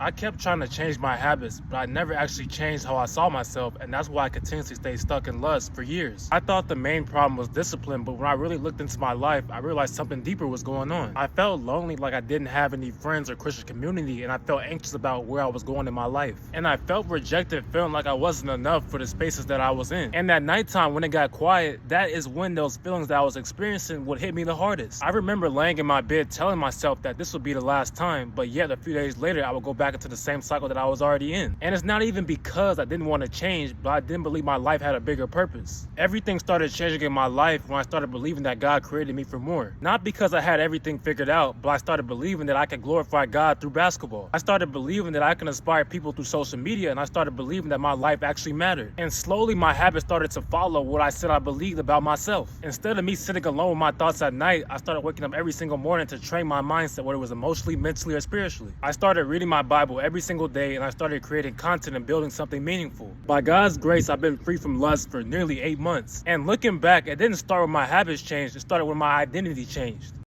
I kept trying to change my habits, but I never actually changed how I saw myself, and that's why I continuously stayed stuck in lust for years. I thought the main problem was discipline, but when I really looked into my life, I realized something deeper was going on. I felt lonely, like I didn't have any friends or Christian community, and I felt anxious about where I was going in my life. And I felt rejected, feeling like I wasn't enough for the spaces that I was in. And at nighttime, when it got quiet, that is when those feelings that I was experiencing would hit me the hardest. I remember laying in my bed telling myself that this would be the last time, but yet a few days later, I would go back into the same cycle that I was already in. And it's not even because I didn't want to change, but I didn't believe my life had a bigger purpose. Everything started changing in my life when I started believing that God created me for more. Not because I had everything figured out, but I started believing that I could glorify God through basketball. I started believing that I can inspire people through social media, and I started believing that my life actually mattered. And slowly my habits started to follow what I said I believed about myself. Instead of me sitting alone with my thoughts at night, I started waking up every single morning to train my mindset, whether it was emotionally, mentally, or spiritually. I started reading my Bible every single day, and I started creating content and building something meaningful. By God's grace, I've been free from lust for nearly 8 months. And looking back, it didn't start when my habits changed, it started when my identity changed.